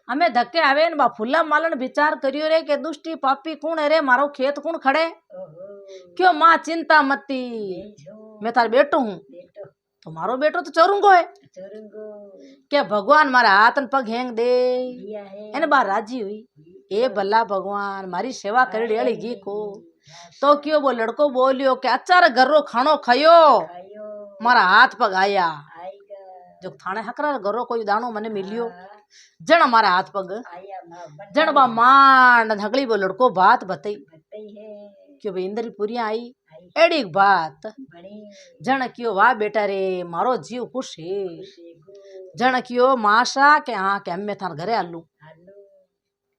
Speaker 1: हमें धक्के आवे न बा फुल्ला मालन विचार करियो रे के दुष्टी पापी कौन है रे मारो खेत कौन खड़े
Speaker 2: ओहो
Speaker 1: क्यों माँ चिंता मती
Speaker 2: जो
Speaker 1: मैं तार बेटो हूँ
Speaker 2: बेटो
Speaker 1: तो मारो बेटो तो चोरूंगो है
Speaker 2: चोरुंगो
Speaker 1: क्या भगवान मारा हाथ न पग हेंग दे
Speaker 2: दिया है
Speaker 1: एने बार राजी हुई ए भला भगवान मारी सेवा करेड़ी अड़ी गी को तो क्यों वो लड़को बोलियो के अचार घरो खानो खायो
Speaker 2: आयो
Speaker 1: मारा हाथ पग आया
Speaker 2: आएगा
Speaker 1: जो थाने हकरा घरो कोई दानो मने मिलियो
Speaker 2: हाँ,
Speaker 1: जण हमारा हाथ पग
Speaker 2: आया माँ बन
Speaker 1: जण बा मान हगली वो लड़को बात बताई
Speaker 2: बताई है
Speaker 1: क्यों भाई इंद्री पूरिया आई
Speaker 2: आई
Speaker 1: एड़ी बात
Speaker 2: बड़ी
Speaker 1: जण क्यों वाह बेटा रे मारो जीव खुश है
Speaker 2: शेगो
Speaker 1: जण क्यों माशा के हाँ के हमें थार घरे आलू
Speaker 2: आलू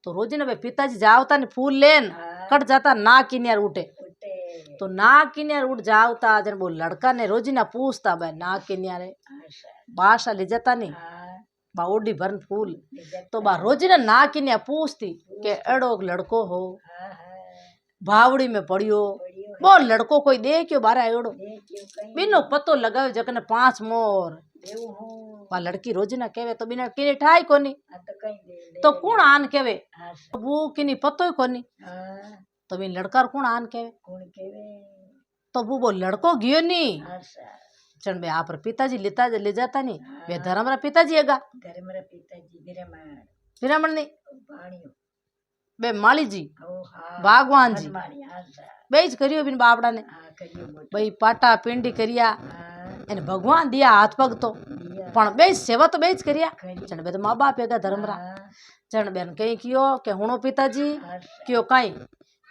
Speaker 1: तो रोजी ने पिताजी जावता ने फूल लेन
Speaker 2: हाँ,
Speaker 1: कट जाता ना किन्यार उठे
Speaker 2: उठे
Speaker 1: तो ना किन्यार उठ जावता जन वो लड़का ने रोजी ना पूछता भाई ना किन्यारे
Speaker 2: आशा
Speaker 1: बाशा ले जाता नहीं
Speaker 2: हाँ
Speaker 1: बा ओडी भरन फूल
Speaker 2: निजत
Speaker 1: तो बा रोजी ने ना किन्या पूछती के एड़ो लड़को हो
Speaker 2: हाँ हाँ
Speaker 1: भावड़ी में पड़ियो
Speaker 2: बढ़ियो
Speaker 1: वो लड़को कोई दे क्यों बारा एड़ो
Speaker 2: है क्यों कहीं
Speaker 1: बिनो पतो लगावे जकने 5 मोर
Speaker 2: देव हूँ
Speaker 1: बा लड़की रोजी ना केवे तो बिना किने ठाई कोनी
Speaker 2: आ तो कहीं दे
Speaker 1: तो कौन आन केवे
Speaker 2: आशा
Speaker 1: वो किनी पतो ही कोनी
Speaker 2: हाँ
Speaker 1: तो भी लड़का कौन आन के
Speaker 2: कौन केवे
Speaker 1: तो वो लड़को गयो नी
Speaker 2: आशा
Speaker 1: चण बे आप पिताजी लेता ले जाता नी बे धर्म रा पिताजी हैगा
Speaker 2: घर मेरा पिताजी विरमण
Speaker 1: विरामण नी
Speaker 2: पाणियो
Speaker 1: बे माली जी
Speaker 2: ओ हाँ
Speaker 1: भगवान जी
Speaker 2: हनुमानी आशा
Speaker 1: बेज करियो बिन बापड़ा ने
Speaker 2: हाँ करियो मोटो
Speaker 1: भाई पाटा पिंडी करिया
Speaker 2: हाँ
Speaker 1: एने भगवान दिया हाथ पग तो
Speaker 2: दिया
Speaker 1: पण बेज सेवा तो बेज करिया
Speaker 2: करी
Speaker 1: चण बे तो माँ बाप हैगा धर्म रा
Speaker 2: हाँ
Speaker 1: चण बेन कहीं कियो के हुणो पिताजी
Speaker 2: आशा
Speaker 1: कियो कहीं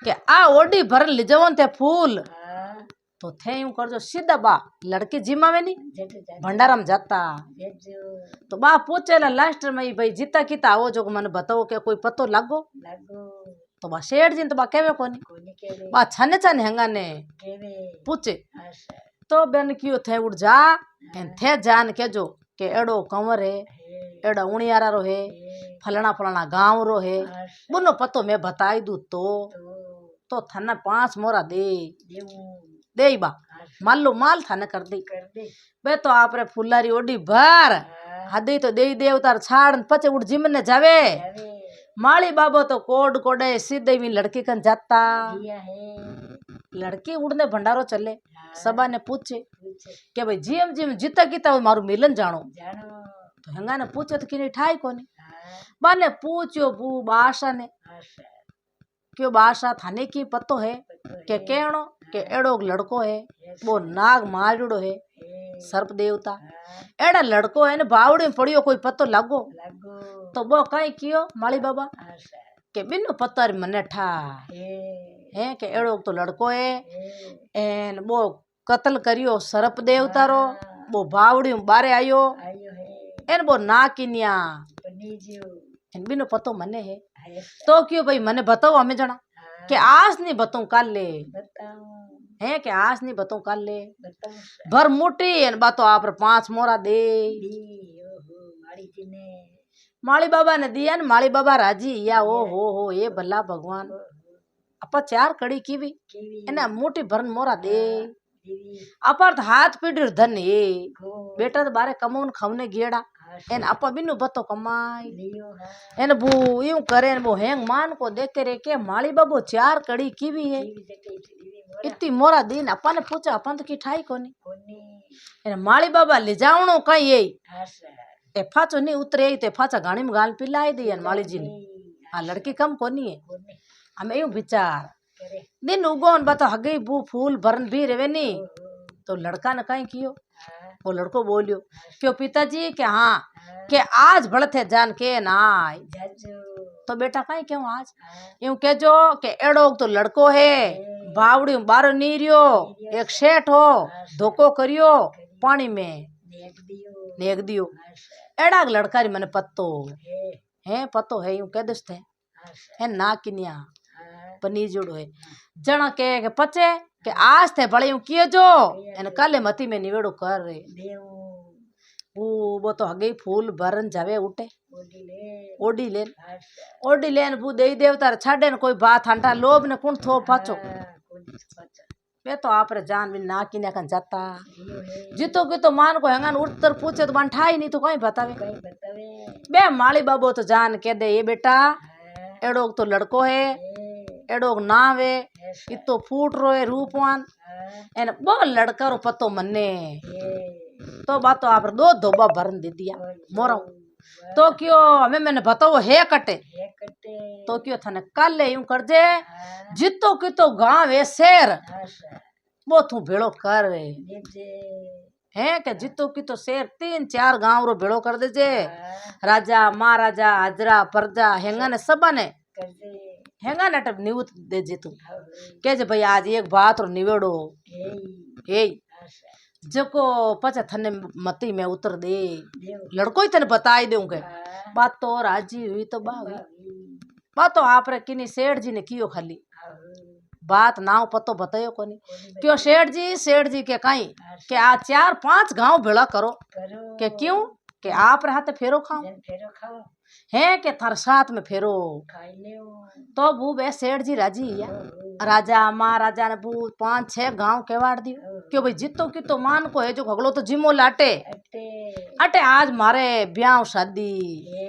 Speaker 1: के आ ओडी भर ले जवन ते फूल
Speaker 2: हाँ
Speaker 1: तो थे यूं करजो सीधा बा लड़की जिम्मा नी
Speaker 2: जट जट
Speaker 1: भंडारम जाता
Speaker 2: जेजो
Speaker 1: तो बा पूछेला लास्ट में ही भाई जीता कीता आओ जो मन बताओ के कोई पतो लागो
Speaker 2: लागो
Speaker 1: तो बा शेठ जी ने तो बा केवे कोनी
Speaker 2: कोनी केवे
Speaker 1: बा छने छने हेंगा ने
Speaker 2: केवे
Speaker 1: पूछे
Speaker 2: आशा
Speaker 1: तो बेन कियो थे उड़ जा एन थे जान के जो के एड़ो कंवर है
Speaker 2: हे
Speaker 1: एड़ा उणियारा रो है
Speaker 2: हे
Speaker 1: फलाना फलाना गांव रो है
Speaker 2: आशा
Speaker 1: बुनो पतो मैं बताई दू
Speaker 2: तो
Speaker 1: थने 5 मोरा दे
Speaker 2: देऊ
Speaker 1: दे बा
Speaker 2: आशा
Speaker 1: मालो माल थाने कर दी
Speaker 2: कर दे
Speaker 1: बे तो आपरे फुल्लारी ओडी भर
Speaker 2: हाँ
Speaker 1: हदी तो दे दे उतार छाड़ पचे उड़ जिमने जावे
Speaker 2: जावे
Speaker 1: माली बाबो तो कोड कोडे सीधे भी लड़की कन जाता
Speaker 2: दिया है
Speaker 1: लड़की उड़ने भंडारो चले
Speaker 2: हाँ
Speaker 1: सबा ने पूछे
Speaker 2: पूछे
Speaker 1: के भाई जिम जिम जीता कीता हो मारू मिलन जानो
Speaker 2: जानो
Speaker 1: तो हेंगा ने पूछे तो किने ठाई कोनी
Speaker 2: हाँ
Speaker 1: बाने पूछो बू बाशा ने
Speaker 2: आशा
Speaker 1: क्यों बाशा थाने की पतो है
Speaker 2: पतो है
Speaker 1: के केणो के एड़ो लड़को है
Speaker 2: यस
Speaker 1: वो नाग मारड़ो है
Speaker 2: हे
Speaker 1: सर्प देवता
Speaker 2: हाँ
Speaker 1: एड़ा लड़को है ने बावड़ी में पड़ियो कोई पतो लागो
Speaker 2: लागो
Speaker 1: तो वो कई कियो माली बाबा
Speaker 2: आशा
Speaker 1: के बिनु पत्तर मने ठा
Speaker 2: हे
Speaker 1: है के एड़ो तो लड़को है
Speaker 2: हे
Speaker 1: एन वो कत्ल करियो सर्प देवता रो
Speaker 2: हाँ
Speaker 1: वो बावड़ी में बारे आयो
Speaker 2: आयो है
Speaker 1: एन वो ना किन्या
Speaker 2: पनीजियो
Speaker 1: एन बिनु पतो मने है
Speaker 2: है
Speaker 1: तो क्यों भाई मने बताओ हमें जना
Speaker 2: हाँ
Speaker 1: के आज नहीं बताऊं कल ले
Speaker 2: बताऊं
Speaker 1: है के आज नहीं बताऊं कल ले
Speaker 2: बताऊं
Speaker 1: भर मुठी एन बातो आप 5 मोरा दे
Speaker 2: दी ओहो मारी जी ने
Speaker 1: माली बाबा ने दिया न माली बाबा राजी या ओ हो ये भला भगवान अपा 4 कड़ी कीवी
Speaker 2: कीवी
Speaker 1: एने मुठी भरन मोरा दे
Speaker 2: दीवी
Speaker 1: अपार तो हाथ पीढ़ी धन ये
Speaker 2: गो
Speaker 1: बेटा तो बारे कमौन खवने गेड़ा
Speaker 2: आशा
Speaker 1: एन अपा बिनु बतो कमाई
Speaker 2: लियो हाँ
Speaker 1: एन बू यूं करे वो हेंग मान को देख रे के माली बाबू 4 कड़ी कीवी है
Speaker 2: कीवी जटे दीवी मोरा
Speaker 1: इतनी मोरा दिन अपन ने पूछा अपन तो की ठाई कोनी
Speaker 2: कोनी
Speaker 1: एन माली बाबा ले जावणो कई ये
Speaker 2: आशा
Speaker 1: ए फाचो नहीं उतरे ते फाचा गाणी में गाल पिलाई दी एन माली जी ने आ लड़की कम कोनी है
Speaker 2: कोनी
Speaker 1: हमें यूं विचार
Speaker 2: करे
Speaker 1: दिन उगोन बतो हगई बू फूल भरन भी रेवे नी
Speaker 2: ओहो
Speaker 1: तो लड़का ने कहीं कियो
Speaker 2: हाँ
Speaker 1: वो लड़को बोलियो क्यों पिताजी के हाँ
Speaker 2: हाँ
Speaker 1: के आज भड़थे जान के ना आए
Speaker 2: जाजो
Speaker 1: तो बेटा कहीं क्यों आज
Speaker 2: हाँ
Speaker 1: यूं कहजो के एड़ो तो लड़को है बावड़ी में बारो नी रियो एक सेठ हो धोखो करियो पानी में
Speaker 2: नेक दियो
Speaker 1: नेक दियो
Speaker 2: आशा
Speaker 1: एड़ा लड़का री मने पत्तो
Speaker 2: हे
Speaker 1: है पतो है यूं कह दस थे
Speaker 2: आशा
Speaker 1: है ना किन्या
Speaker 2: हाँ
Speaker 1: पनीर जोड़ो है जना के पचे के आज थे बड़े यूं किए जो एन काले मती में निवेड़ो कर रे
Speaker 2: देऊ
Speaker 1: वो तो हगे फूल भरन जावे उठे
Speaker 2: ओडी ले
Speaker 1: ओडी लेन
Speaker 2: आशा
Speaker 1: ओडी लेन बू देई देवता छाड़े न कोई बात हंटा लोभ ने कुण थो पाचो
Speaker 2: हाँ कोनी पचा
Speaker 1: मैं तो आप रे जान बिन ना किन्या कन जाता
Speaker 2: लियो है
Speaker 1: जीतो की तो मान को हैंगन उत्तर पूछे तो बंठाई नहीं तो कहीं बतावे
Speaker 2: कहीं बतावे
Speaker 1: बे माली बाबू तो जान के दे ये बेटा
Speaker 2: हाँ
Speaker 1: एड़ो तो लड़को है
Speaker 2: हे
Speaker 1: एड़ो नाव है
Speaker 2: ऐसा
Speaker 1: इतो फूट रो है रूपवान
Speaker 2: हाँ
Speaker 1: एन बो लड़का रो पतो मन्ने
Speaker 2: हे
Speaker 1: तो बात तो आप दो धोबा भरन दे दिया मोरो तो क्यों हमें मैंने बताओ है कटे
Speaker 2: हे कटे
Speaker 1: तो क्यों थाने कल ले यूं कर दे
Speaker 2: हाँ
Speaker 1: जितो की तो गांव है शेर
Speaker 2: आशा
Speaker 1: वो तू भेड़ो कर
Speaker 2: देजे
Speaker 1: है के जितो की तो शेर 3-4 गांव रो भेड़ो कर दे जे
Speaker 2: हाँ
Speaker 1: राजा महाराजा हाजरा प्रजा हेंगा ने सबा ने
Speaker 2: करजे
Speaker 1: हेंगा ने टप निवत दे जे तू
Speaker 2: हाँ
Speaker 1: के जे भाई आज एक बात रो निवेड़ो
Speaker 2: हे
Speaker 1: हे
Speaker 2: आशा
Speaker 1: जको पचे थने मती में उतर दे
Speaker 2: देव
Speaker 1: लड़को ही तने बताई दूंगे
Speaker 2: हाँ
Speaker 1: बात तो राजी हुई तो बावी
Speaker 2: बावी
Speaker 1: बात तो आप रे किनी सेठ जी ने कियो खाली
Speaker 2: हाँ
Speaker 1: बात नाव पतो बतायो कोनी
Speaker 2: कोनी
Speaker 1: क्यों सेठ जी के कहीं के आ 4-5 गांव भेड़ा करो
Speaker 2: करो
Speaker 1: के क्यों के आप रे हाथ फेरो खाओ
Speaker 2: जन फेरो खाओ
Speaker 1: है के थार साथ में फेरो
Speaker 2: खाई ले
Speaker 1: तो बू बे सेठ जी राजी या राजा महाराजा ने बू 5-6 गांव केवाड़ दियो क्यों भाई जितो की तो मान को है जो घगलो तो जिमो लाटे
Speaker 2: अटे
Speaker 1: अटे आज मारे ब्याह शादी
Speaker 2: हे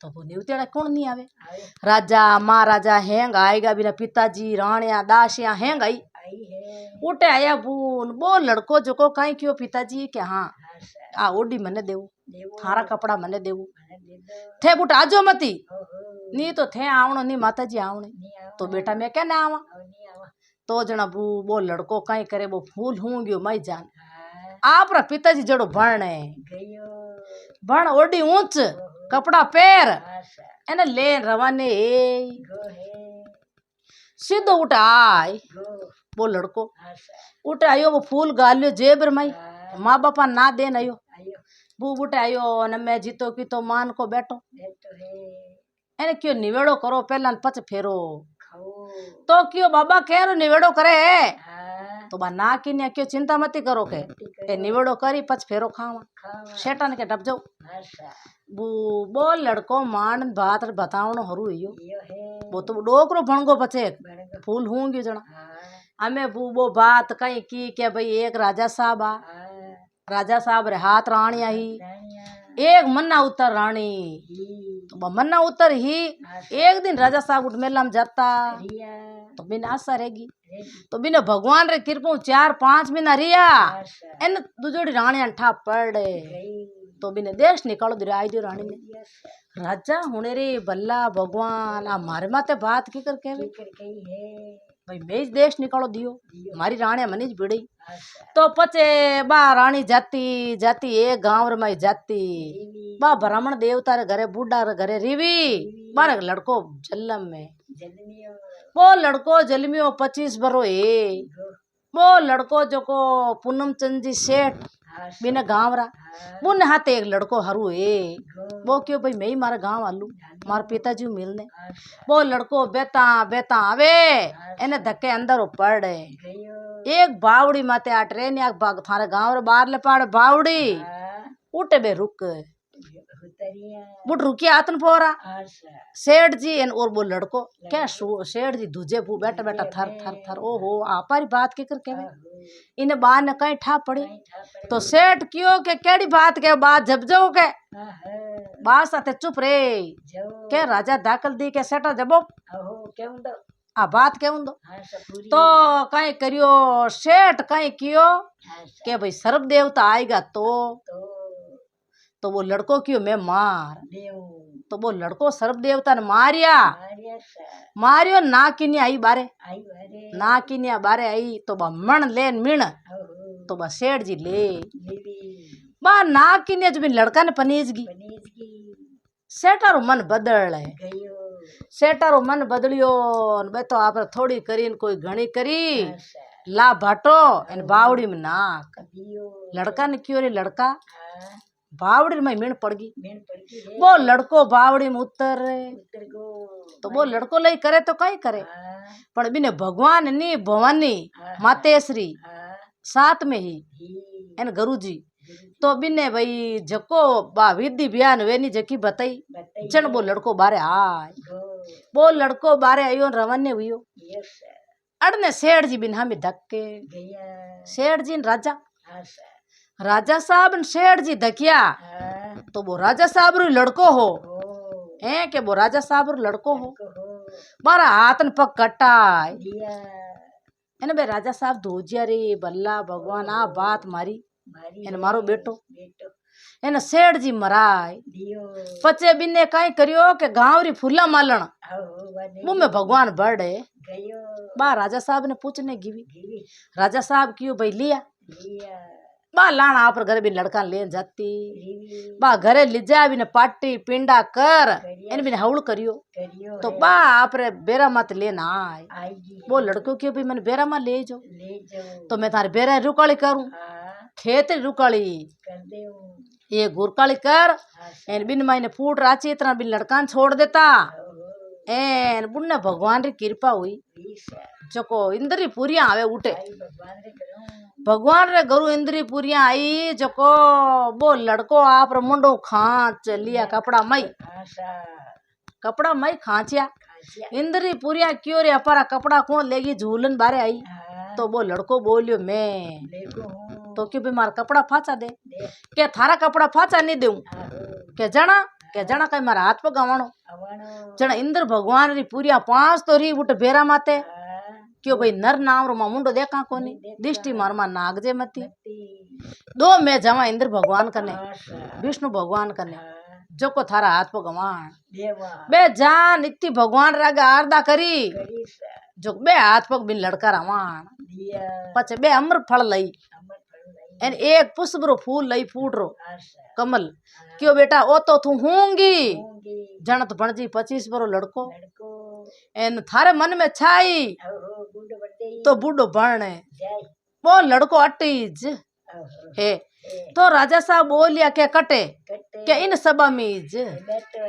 Speaker 1: तो वो न्यूतेड़ा कौन नहीं आवे।
Speaker 2: आए
Speaker 1: राजा महाराजा हैंग आएगा बिना पिताजी राणिया दासिया हैंग आई
Speaker 2: आई है
Speaker 1: उठे आया बून वो लड़को जो को कहीं क्यों पिताजी के हाँ
Speaker 2: आशा
Speaker 1: आ ओडी मने देऊ
Speaker 2: देवो
Speaker 1: थारा कपड़ा मने देऊ
Speaker 2: મને દે દો
Speaker 1: थे बुट आजो मती
Speaker 2: ઓહો
Speaker 1: नी तो थे आवणो नी माताजी आवणे
Speaker 2: ની આવો
Speaker 1: तो बेटा मैं क्या ना आवा
Speaker 2: આવો ની આવો
Speaker 1: तो जना बू वो लड़को कहीं करे वो फूल हूँ गयो मई जान
Speaker 2: હા
Speaker 1: आप रा पिताजी जड़ो भण है
Speaker 2: ગયો
Speaker 1: भण ओडी ऊंच कपड़ा पैर
Speaker 2: આશા
Speaker 1: एने ले रवाने
Speaker 2: ગો હે
Speaker 1: सीधो उठ आय
Speaker 2: ગો
Speaker 1: वो लड़को
Speaker 2: આશા
Speaker 1: उठ आयो वो फूल गालियो जेबर माई
Speaker 2: હા
Speaker 1: माँ बापा ना देन आयो
Speaker 2: આયો
Speaker 1: बू उठ आयो न मैं जीतो की तो मान को बैठो
Speaker 2: બેઠો હે
Speaker 1: एने क्यों निवेड़ो करो पहला न पच फेरो
Speaker 2: ખાઓ
Speaker 1: तो क्यों बाबा कह निवेड़ो करे
Speaker 2: હા
Speaker 1: तो बा ना की ने क्यों चिंता मती करो के ए निवेड़ो करी पच फेरो खावा
Speaker 2: ખાવા
Speaker 1: शेटन के डब जाओ
Speaker 2: આશા
Speaker 1: बू बो लड़को मान बात बतावणो हरू इयो
Speaker 2: યો હે
Speaker 1: वो तो डोकरो भणगो पचे
Speaker 2: બણગો
Speaker 1: फूल हूंगी जना
Speaker 2: હા
Speaker 1: हमें बू वो बात कहीं की के भाई एक राजा साहब आ
Speaker 2: હા
Speaker 1: राजा साहब रे हाथ राणी आई
Speaker 2: રાણિયા
Speaker 1: एक मन्ना उतर रानी
Speaker 2: ઈ
Speaker 1: तो बा मन्ना उतर ही एक दिन राजा साहब उठ मेला में जाता
Speaker 2: રિયા
Speaker 1: तो बिन आशा रहेगी
Speaker 2: રેડી
Speaker 1: तो बिन भगवान रे कृपा 4-5 महीना रिया
Speaker 2: આશા
Speaker 1: इन दुजोड़ी राणिया ठा पड़े
Speaker 2: ગઈ
Speaker 1: तो बिन देश निकालो दिरे आई दियो रानी ने
Speaker 2: યસ
Speaker 1: राजा हुने रे बल्ला भगवान आ मारे माते बात की कर केवे
Speaker 2: कर गई है
Speaker 1: भाई मैं इस देश निकालो दियो मारी राणिया मनीज बिड़ी
Speaker 2: आशा
Speaker 1: तो पचे बा रानी जाती जाती एक गांव रे माई जाती
Speaker 2: देवी
Speaker 1: बा ब्राह्मण देवता रे घरे बूढ़ा रे घरे रिवी बारे लड़को जलम में
Speaker 2: जन्मियो
Speaker 1: वो लड़को जलमियो 25 बरो है
Speaker 2: गो
Speaker 1: वो लड़को जो को पूनम चंद जी सेठ
Speaker 2: आशा
Speaker 1: बिना गांव रा बुन हाथे एक लड़को हरू है
Speaker 2: गो
Speaker 1: वो क्यों भाई मैं ही मारा गांव आलू मारे पिताजी मिलने
Speaker 2: आशा
Speaker 1: वो लड़को बेता बेता आवे एने धक्के अंदर पड़े
Speaker 2: गयो
Speaker 1: एक बावड़ी माते आ ट्रेन या बाग थारे गांव रे बाहर ले पाड़ बावड़ी
Speaker 2: हाँ
Speaker 1: उठे बे रुक
Speaker 2: उतरिया
Speaker 1: बुट रुकी आतन पोरा
Speaker 2: आशा
Speaker 1: सेठ जी एन और वो लड़को क्या सेठ जी दूजे भू बैठा बैठा थर थर थर ओहो आपारी बात के कर के इन बार ने कहीं ठा पड़ी तो सेठ क्यों के केड़ी बात के बात जब जाओ के बात साथे चुप रे
Speaker 2: जो
Speaker 1: के राजा दाखल दी के सेठा जबो
Speaker 2: अहो क्यों दो
Speaker 1: आ बात के दो
Speaker 2: आशा पूरी
Speaker 1: तो कहीं करियो सेठ कहीं कियो
Speaker 2: आशा
Speaker 1: के भाई सर्व देवता आएगा
Speaker 2: तो
Speaker 1: वो लड़को क्यों मैं मार
Speaker 2: देव
Speaker 1: तो वो लड़को सर्व देवता ने मारिया
Speaker 2: मारिया सा
Speaker 1: मारियो ना किन्या आई बारे
Speaker 2: आई वारे
Speaker 1: ना किन्या बारे आई तो बा मण लेन मिण
Speaker 2: अहो
Speaker 1: तो बा सेठ जी ले
Speaker 2: देवी
Speaker 1: बा ना किन्या जो भी लड़का ने पनीज गी
Speaker 2: बनीज की
Speaker 1: सेठारो मन बदल है
Speaker 2: गयो
Speaker 1: सेठारो मन बदलियो बे तो आप थोड़ी करीन कोई घणी करी
Speaker 2: आशा
Speaker 1: ला भाटो एन बावड़ी में नाक
Speaker 2: दियो
Speaker 1: लड़का ने क्यों रे लड़का
Speaker 2: हाँ
Speaker 1: बावड़ी में मिण पड़ गई
Speaker 2: मेन पड़ती है
Speaker 1: वो लड़को बावड़ी में उतर
Speaker 2: उतर गो
Speaker 1: तो वो लड़को लई करे तो कई करे
Speaker 2: हाँ
Speaker 1: पण बिने भगवान नी भवानी मातेश्री
Speaker 2: हाँ
Speaker 1: साथ में ही
Speaker 2: ही
Speaker 1: एन गुरु जी तो बिने भाई जको बा विधि बयान वेनी जकी बताई
Speaker 2: बताइए
Speaker 1: चन वो लड़को बारे आय
Speaker 2: गो
Speaker 1: वो लड़को बारे आयो रवाने हुयो
Speaker 2: यस
Speaker 1: अड़ने सेठ जी बिन हमें धक्के
Speaker 2: गया
Speaker 1: सेठ जी न राजा
Speaker 2: आशा
Speaker 1: राजा साहब न सेठ जी धकिया
Speaker 2: हाँ
Speaker 1: तो वो राजा साहब रू लड़को हो
Speaker 2: ओ
Speaker 1: है के वो राजा साहब रू लड़को हो
Speaker 2: को हो
Speaker 1: बारा हाथ न पग कटाय
Speaker 2: दिया
Speaker 1: एने बे राजा साहब धोजिया रे बल्ला भगवान आ बात मारी
Speaker 2: मारी
Speaker 1: एने मारो बेटो
Speaker 2: बेटो
Speaker 1: एने सेठ जी मराय
Speaker 2: दियो
Speaker 1: पचे बिने कई करियो के गांव री फूला मालण
Speaker 2: अहो वाने
Speaker 1: मुँह में भगवान बड़े
Speaker 2: गयो
Speaker 1: बा राजा साहब ने पूछने गिवी
Speaker 2: गिरी
Speaker 1: राजा साहब क्यों भाई लिया
Speaker 2: लिया
Speaker 1: बा लाना आप घर भी लड़का ले जाती
Speaker 2: रिवी
Speaker 1: बा घरे लिजा भी ने पाटी पिंडा कर इन भी हवल करियो
Speaker 2: करियो
Speaker 1: तो बा आप रे बेरा मत लेना आए
Speaker 2: आएगी
Speaker 1: वो लड़को क्यों भी मैंने बेरा मत ले जाओ
Speaker 2: ले जाओ
Speaker 1: तो मैं थारे बेरा रुकाली करूं
Speaker 2: हाँ
Speaker 1: खेत रुकाली
Speaker 2: कर दे
Speaker 1: ये गुरकाली कर एन बिन मैंने फूट राची इतना बिन लड़का छोड़ देता एन बुन्ने भगवान री कृपा हुई जको इंद्री पूरिया आवे उठे
Speaker 2: भगवान रे करूं
Speaker 1: भगवान रे गुरु इंद्री पूरिया आई जको वो लड़को आप रे मुंडो खांच लिया कपड़ा मई
Speaker 2: आशा
Speaker 1: कपड़ा मई खांचिया
Speaker 2: खासिया
Speaker 1: इंद्री पूरिया क्यों रे अपारा कपड़ा कौन लेगी झूलन बारे आई
Speaker 2: हाँ
Speaker 1: तो वो लड़को बोलियो मैं
Speaker 2: देखो हूँ
Speaker 1: तो क्यों भी मार कपड़ा फाचा दे
Speaker 2: दे
Speaker 1: के थारा कपड़ा फाचा नहीं दूं
Speaker 2: आहो
Speaker 1: के जाना के जना कई मारा हाथ पगावणो
Speaker 2: आवणो
Speaker 1: जना इंद्र भगवान री पूरिया 5 तो री बुट बेरा माते क्यों भाई नर नाम रो मा मुंडो देखा कोनी दिष्टि मारमा नागजे मती दो मैं जावा इंद्र भगवान कने विष्णु भगवान कने जो को थारा हाथ पगावण
Speaker 2: देवा
Speaker 1: बे जान इत्ती भगवान रागे आरदा करी
Speaker 2: करी
Speaker 1: जो बे हाथ पग बिन लड़का रावण
Speaker 2: दिया
Speaker 1: पछे बे अमृत फल लई
Speaker 2: अमर फल
Speaker 1: एन एक पुष्प रो फूल लई फूट रो
Speaker 2: आशा
Speaker 1: कमल क्यों बेटा ओ तो तू होंगी
Speaker 2: होंगी
Speaker 1: जनत भणजी 25 बरो लड़को
Speaker 2: लड़को
Speaker 1: एन थारे मन में छाई
Speaker 2: ओहो गुड बड्डे
Speaker 1: तो बूढ़ो बण
Speaker 2: जय
Speaker 1: वो लड़को अटीज
Speaker 2: ओहो
Speaker 1: है तो राजा साहब बोलिया के कटे
Speaker 2: कट्टे
Speaker 1: के इन सभा मीज
Speaker 2: बैठो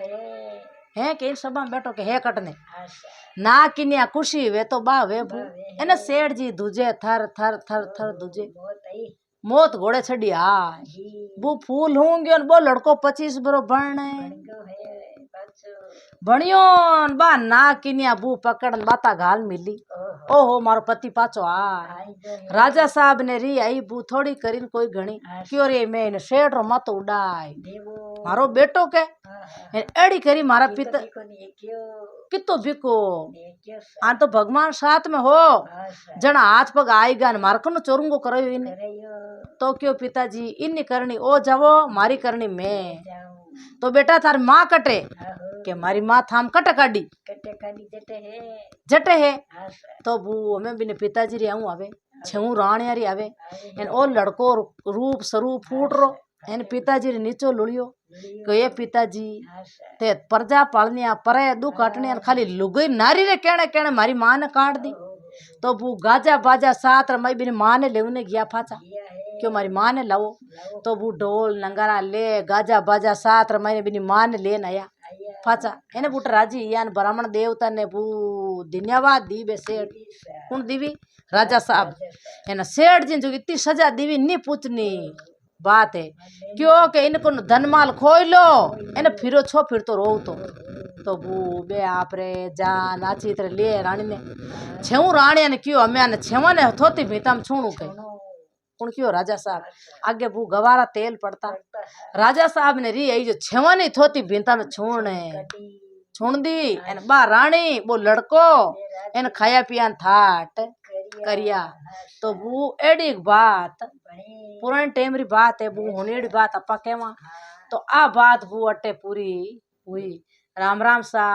Speaker 1: है के इन सभा में बैठो के है कटने
Speaker 2: आशा
Speaker 1: ना किन्या खुशी वे तो बा वे भू
Speaker 2: वे
Speaker 1: एने सेठ जी दूजे थर थर थर थर दूजे
Speaker 2: बहुत आई
Speaker 1: मौत घोड़े छड़ी आय
Speaker 2: जी
Speaker 1: वो फूल होंगे वो लड़को 25 बरो बण
Speaker 2: गो है पाछो
Speaker 1: भणियो बा ना किन्या बू पकड़न बाता घाल मिली
Speaker 2: ओहो
Speaker 1: ओहो मारो पति पाछो आ
Speaker 2: आई जो है
Speaker 1: राजा साहब ने री आई बू थोड़ी करीन कोई घणी क्यों रे मैं इन सेठ रो मत उड़ाय
Speaker 2: देवो
Speaker 1: मारो बेटो के
Speaker 2: हाँ
Speaker 1: एड़ी करी मारा पिता
Speaker 2: देखो नहीं क्यों
Speaker 1: कितो बिको
Speaker 2: ये क्यों
Speaker 1: आ तो भगवान साथ में हो
Speaker 2: आशा
Speaker 1: जना हाथ पग आएगा न मार को चोरूंगो करो इन
Speaker 2: करयो
Speaker 1: तो क्यों पिताजी इन्नी करनी ओ जावो मारी करनी मैं
Speaker 2: जाऊं
Speaker 1: तो बेटा थारी माँ कटे
Speaker 2: आहो
Speaker 1: के मारी माँ थाम कट काटी
Speaker 2: कटे काली जटे है
Speaker 1: जटे है
Speaker 2: आशा
Speaker 1: तो बू हमें बिने पिताजी रे आऊं आवे छऊ राणिया री आवे
Speaker 2: आवे
Speaker 1: एन ओ लड़को रूप स्वरूप फूट रो एन पिताजी रे नीचो लुड़ियो
Speaker 2: लियो
Speaker 1: को ये पिताजी
Speaker 2: आशा
Speaker 1: ते प्रजा पालनिया परे दु काटनिया खाली लुगई नारी रे कहने कहने मारी माँ ने काट दी तो बू गाजा बाजा साथ रे मई बिने माँ ने लेवने गया फाचा
Speaker 2: किया है
Speaker 1: क्यों मारी माँ ने लाओ
Speaker 2: लाओ
Speaker 1: तो बू ढोल नंगारा ले गाजा बाजा साथ रे मैंने बिनी माँ ने लेन आया
Speaker 2: आया
Speaker 1: फाचा एने बूट राजी यान ब्राह्मण देवता ने बू धन्यवाद दी बे सेठ कौन दीवी राजा साहब एना सेठ जी जो इतनी सजा दीवी नी पूछनी बात है क्यों के इनको धनमाल खोई लो एने फिरो छो फिर तो रो तो बू बे आप रे जा नाची तरह ले रानी ने छेऊ राणी ने क्यों हमें ने छेवा ने थोती भीता में छूणू के कौन क्यों राजा साहब आगे बू गवारा तेल पड़ता राजा साहब ने री आई जो छेवा नहीं थोती भीता में छूने छूण दी एन बा रानी वो लड़को एन खाया पिया थाट करिया तो बू एड़ी बात पुराने टाइम री बात है बू होने री बात अपा केवा तो आ बात बू अटे पूरी हुई राम राम सा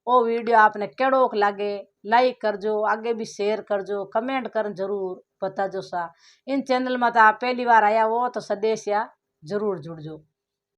Speaker 1: ओ वीडियो आपने केड़ो लागे लाइक करजो आगे भी शेयर करजो कमेंट कर जरूर बताजो सा इन चैनल में तो आप पहली बार आया हो तो सदेश या जरूर जुड़जो।